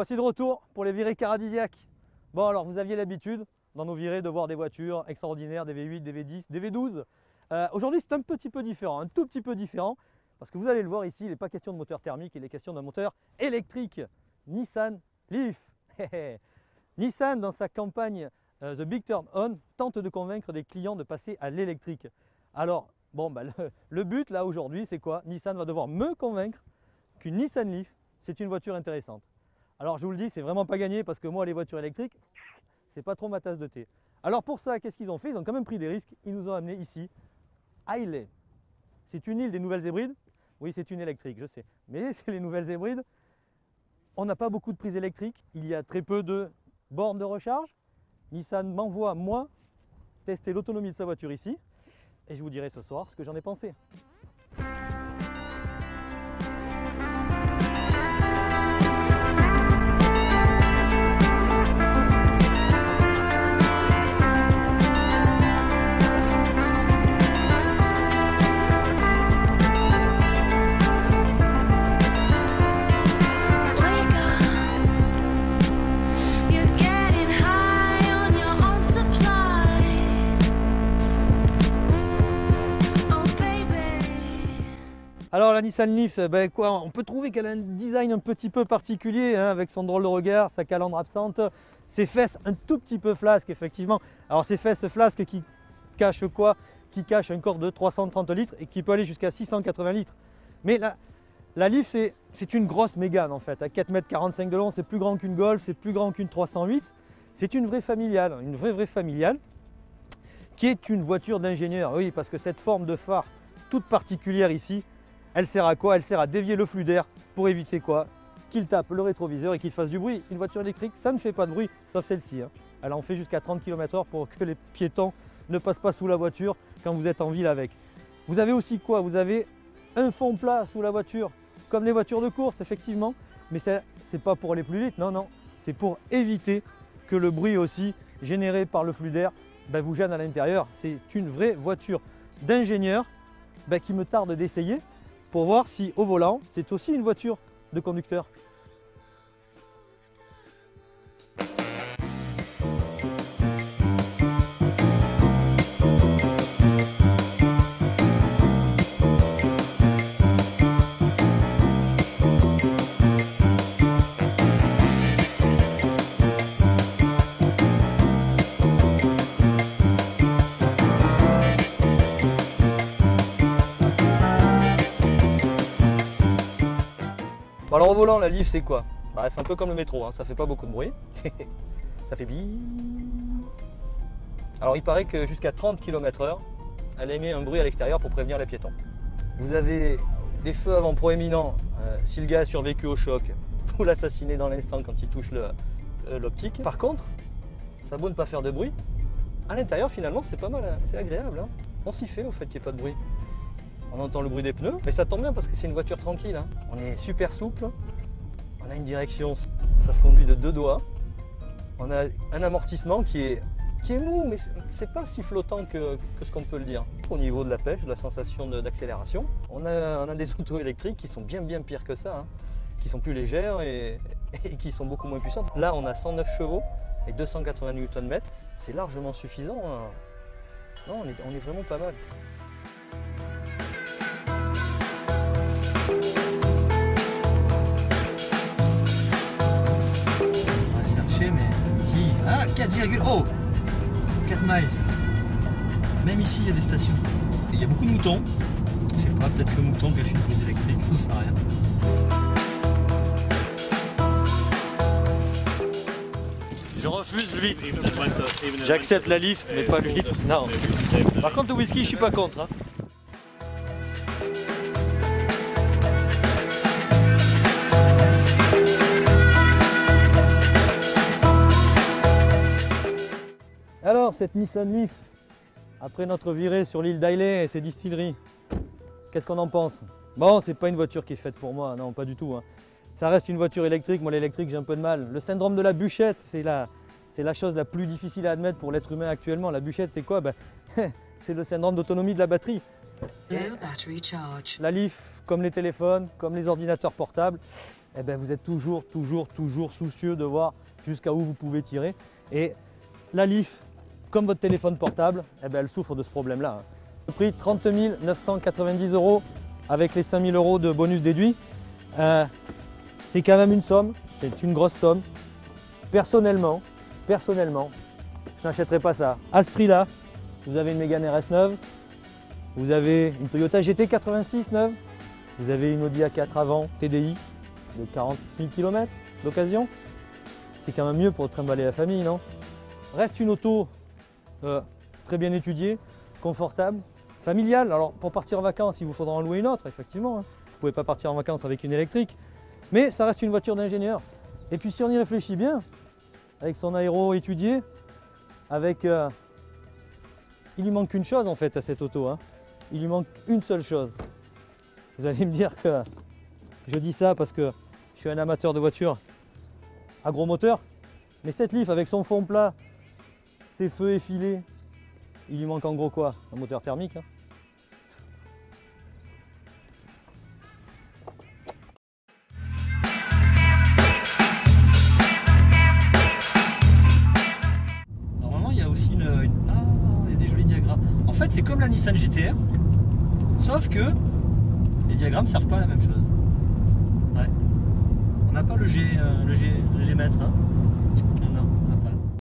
voici de retour pour les virées paradisiaques. Bon alors vous aviez l'habitude dans nos virées de voir des voitures extraordinaires, des V8, des V10, des V12. Aujourd'hui c'est un petit peu différent, un tout petit peu différent, parce que vous allez le voir ici, il n'est pas question de moteur thermique, il est question d'un moteur électrique. Nissan Leaf. Nissan dans sa campagne The Big Turn On tente de convaincre des clients de passer à l'électrique. Alors bon, le but là aujourd'hui c'est quoi? Nissan va devoir me convaincre qu'une Nissan Leaf c'est une voiture intéressante. Alors je vous le dis, c'est vraiment pas gagné parce que moi les voitures électriques, c'est pas trop ma tasse de thé. Alors pour ça, qu'est-ce qu'ils ont fait? Ils ont quand même pris des risques, ils nous ont amené ici, Islay. C'est une île des Nouvelles Hébrides. Oui, c'est une électrique, je sais, mais c'est les Nouvelles Hébrides. On n'a pas beaucoup de prises électriques, il y a très peu de bornes de recharge. Nissan m'envoie, moi, tester l'autonomie de sa voiture ici, et je vous dirai ce soir ce que j'en ai pensé. Alors la Nissan Leaf, on peut trouver qu'elle a un design un petit peu particulier, hein, avec son drôle de regard, sa calandre absente, ses fesses un tout petit peu flasques effectivement. Alors ces fesses flasques qui cachent quoi? Qui cachent un corps de 330 litres et qui peut aller jusqu'à 680 litres. Mais la Leaf c'est une grosse mégane en fait, à 4,45 m de long, c'est plus grand qu'une Golf, c'est plus grand qu'une 308. C'est une vraie familiale, une vraie familiale, qui est une voiture d'ingénieur. Oui, parce que cette forme de phare toute particulière ici, elle sert à quoi? Elle sert à dévier le flux d'air pour éviter quoi? Qu'il tape le rétroviseur et qu'il fasse du bruit. Une voiture électrique, ça ne fait pas de bruit, sauf celle-ci. Hein. Elle en fait jusqu'à 30 km/h pour que les piétons ne passent pas sous la voiture quand vous êtes en ville avec. Vous avez aussi quoi? Vous avez un fond plat sous la voiture, comme les voitures de course effectivement, mais c'est pas pour aller plus vite, non, c'est pour éviter que le bruit aussi généré par le flux d'air vous gêne à l'intérieur. C'est une vraie voiture d'ingénieur qui me tarde d'essayer, pour voir si au volant, c'est aussi une voiture de conducteur. Bon alors au volant, la Leaf c'est quoi? C'est un peu comme le métro, hein, ça fait pas beaucoup de bruit. Ça fait bing. Alors il paraît que jusqu'à 30 km/h, elle émet un bruit à l'extérieur pour prévenir les piétons. Vous avez des feux avant proéminents, si le gars a survécu au choc, vous l'assassinez dans l'instant quand il touche l'optique. Par contre, ça a beau ne pas faire de bruit, à l'intérieur finalement c'est pas mal, c'est agréable. Hein. On s'y fait au fait qu'il n'y ait pas de bruit. On entend le bruit des pneus, mais ça tombe bien parce que c'est une voiture tranquille. Hein. On est super souple, on a une direction, ça se conduit de 2 doigts. On a un amortissement qui est mou, mais c'est pas si flottant que ce qu'on peut le dire. Au niveau de la pêche, de la sensation d'accélération, on a des autos électriques qui sont bien pires que ça, hein, qui sont plus légères et qui sont beaucoup moins puissantes. Là, on a 109 chevaux et 280 Nm, c'est largement suffisant. Hein. Non, on est vraiment pas mal. Mais si. Ah, 4 miles. Même ici, il y a des stations. Et il y a beaucoup de moutons. Je sais pas, peut-être que le mouton cache une prise électrique, on ne sait rien. Je refuse le 8. J'accepte la Leaf, mais pas le 8. Non. Par contre, le whisky, je suis pas contre. Hein. Alors cette Nissan Leaf, après notre virée sur l'île d'Islay et ses distilleries, qu'est-ce qu'on en pense? Bon, c'est pas une voiture qui est faite pour moi, non pas du tout. Hein. Ça reste une voiture électrique, moi l'électrique j'ai un peu de mal. Le syndrome de la bûchette, c'est la chose la plus difficile à admettre pour l'être humain actuellement. La bûchette c'est quoi? C'est le syndrome d'autonomie de la batterie. La Leaf, comme les téléphones, comme les ordinateurs portables, eh ben, vous êtes toujours soucieux de voir jusqu'à où vous pouvez tirer. Et la Leaf, comme votre téléphone portable, eh ben, elle souffre de ce problème-là. Le prix 30 990 € avec les 5 000 € de bonus déduit. C'est quand même une somme, c'est une grosse somme. Personnellement, je n'achèterai pas ça. À ce prix-là, vous avez une Mégane RS neuve, vous avez une Toyota GT 86 neuve, vous avez une Audi A4 avant TDI de 40 000 km d'occasion. C'est quand même mieux pour trimballer la famille, non? Reste une auto très bien étudiée, confortable, familiale. Alors pour partir en vacances, il vous faudra en louer une autre, effectivement. Hein. Vous ne pouvez pas partir en vacances avec une électrique, mais ça reste une voiture d'ingénieur. Et puis si on y réfléchit bien, avec son aéro étudié, avec... il lui manque une chose en fait à cette auto. Hein. Il lui manque une seule chose. Vous allez me dire que je dis ça parce que je suis un amateur de voitures à gros moteur. Mais cette Leaf avec son fond plat, ses feux effilés, il lui manque en gros quoi? Un moteur thermique. Hein. Normalement, il y a aussi Ah, il y a des jolis diagrammes. En fait, c'est comme la Nissan GTR, sauf que les diagrammes ne servent pas à la même chose. Ouais. On n'a pas le G-mètre. Hein.